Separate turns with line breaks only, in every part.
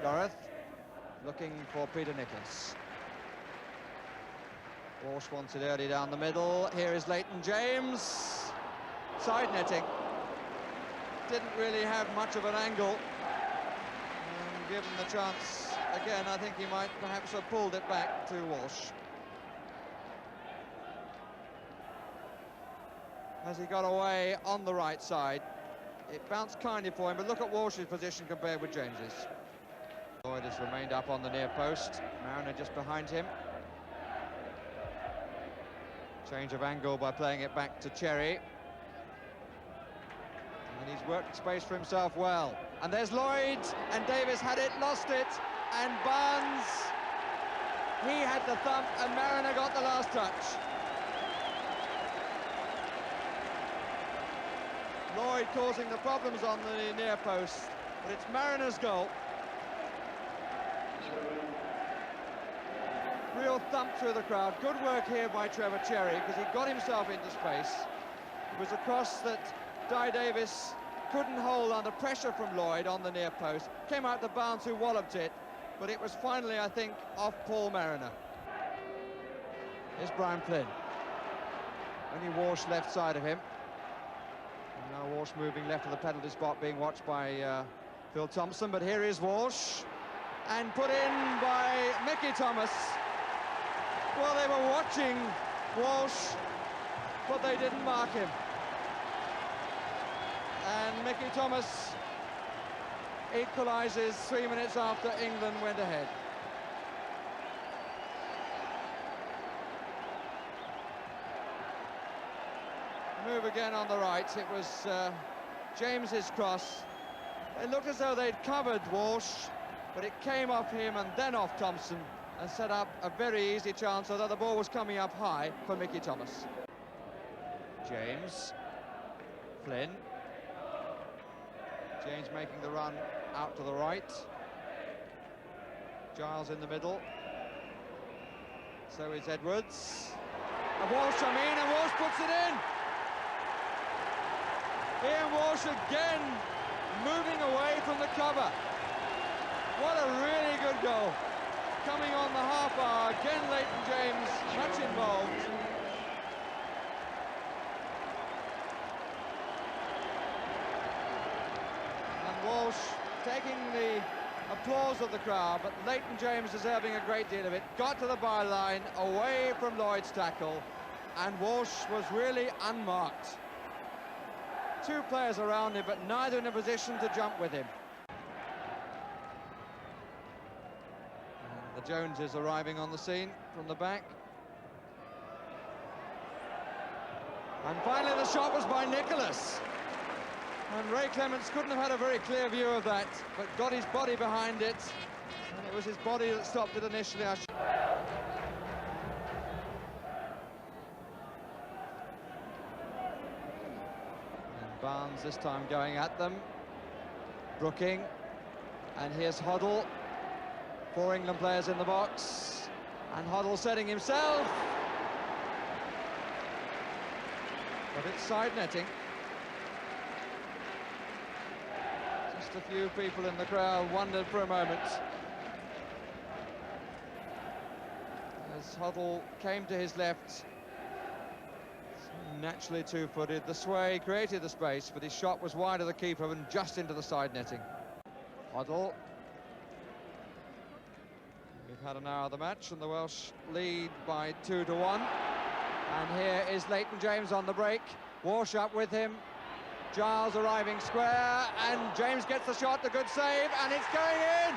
Gareth looking for Peter Nicholas. Walsh wants it early down the middle. Here is Leighton James. Side netting. Didn't really have much of an angle. And given the chance again, I think he might perhaps have pulled it back to Walsh. As he got away on the right side, it bounced kindly for him, but look at Walsh's position compared with James's. Lloyd has remained up on the near post. Mariner just behind him. Change of angle by playing it back to Cherry. And he's worked space for himself well. And there's Lloyd, and Davis had it, lost it, and Barnes, he had the thump, and Mariner got the last touch. Lloyd causing the problems on the near post, but it's Mariner's goal. Real thump through the crowd. Good work here by Trevor Cherry, because he got himself into space. It was a cross that Di Davis couldn't hold under pressure from Lloyd on the near post. Came out to Barnes, who walloped it, but it was finally, I think, off Paul Mariner. Here's Brian Flynn. Only Walsh left side of him. And now Walsh moving left of the penalty spot, being watched by Phil Thompson, but here is Walsh, and put in by Mickey Thomas. Well, they were watching Walsh, but they didn't mark him. And Mickey Thomas equalises 3 minutes after England went ahead. Move again on the right. It was James's cross. It looked as though they'd covered Walsh, but it came off him and then off Thompson, and set up a very easy chance, although the ball was coming up high for Mickey Thomas. James, Flynn. James making the run out to the right. Giles in the middle. So is Edwards. And Walsh, and Walsh puts it in. Ian Walsh again moving away from the cover. What a really good goal. Coming on the half hour, again Leighton James, much involved. And Walsh taking the applause of the crowd, but Leighton James deserving a great deal of it. Got to the byline, away from Lloyd's tackle, and Walsh was really unmarked. Two players around him, but neither in a position to jump with him. The Joneses arriving on the scene from the back. And finally the shot was by Nicholas. And Ray Clements couldn't have had a very clear view of that, but got his body behind it. And it was his body that stopped it initially. And Barnes this time going at them. Brooking. And here's Hoddle. 4 England players in the box, and Hoddle setting himself. But it's side netting. Just a few people in the crowd wondered for a moment. As Hoddle came to his left, naturally two-footed. The sway created the space, but his shot was wide of the keeper and just into the side netting. Hoddle. We've had an hour of the match, and the Welsh lead by 2-1. And here is Leighton James on the break. Walsh up with him. Giles arriving square, and James gets the shot, a good save, and it's going in!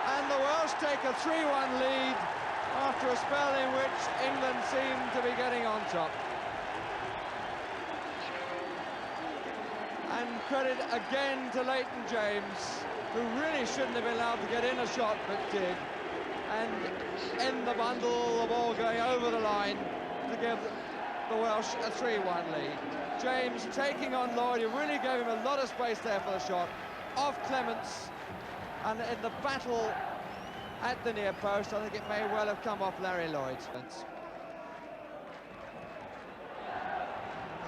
And the Welsh take a 3-1 lead after a spell in which England seemed to be getting on top. And credit again to Leighton James, who really shouldn't have been allowed to get in a shot, but did. And in the bundle, the ball going over the line to give the Welsh a 3-1 lead. James taking on Lloyd, who really gave him a lot of space there for the shot. Off Clements, and in the battle at the near post, I think it may well have come off Larry Lloyd. There's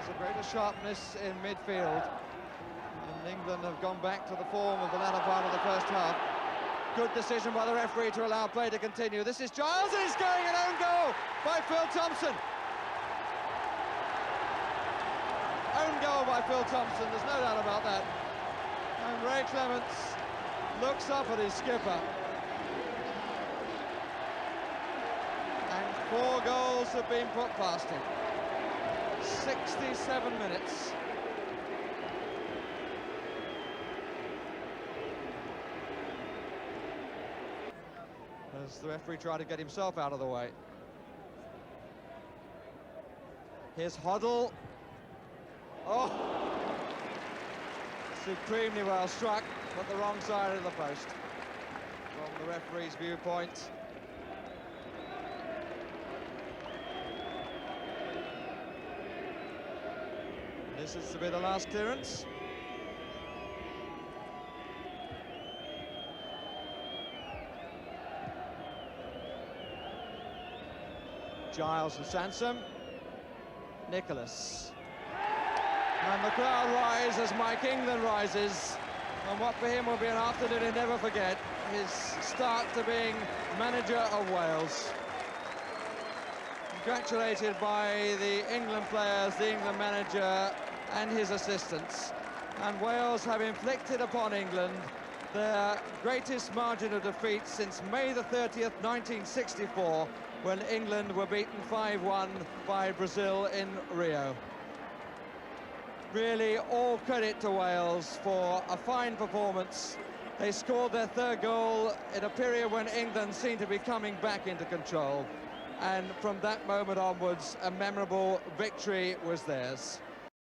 a greater sharpness in midfield. And And England have gone back to the form of the latter part of the first half. Good decision by the referee to allow play to continue. This is Giles, and he's going an own goal by Phil Thompson. Own goal by Phil Thompson, there's no doubt about that. And Ray Clements looks up at his skipper. And 4 goals have been put past him. 67 minutes. As the referee tried to get himself out of the way. Here's Hoddle. Oh! Supremely well struck, but the wrong side of the post. From the referee's viewpoint. This is to be the last clearance. Giles and Sansom. Nicholas. And the crowd rise as Mike England rises. And what for him will be an afternoon he'll never forget. His start to being manager of Wales. Congratulated by the England players, the England manager and his assistants. And Wales have inflicted upon England their greatest margin of defeat since May the 30th, 1964, when England were beaten 5-1 by Brazil in Rio. Really all credit to Wales for a fine performance. They scored their 3rd goal in a period when England seemed to be coming back into control. And from that moment onwards, a memorable victory was theirs.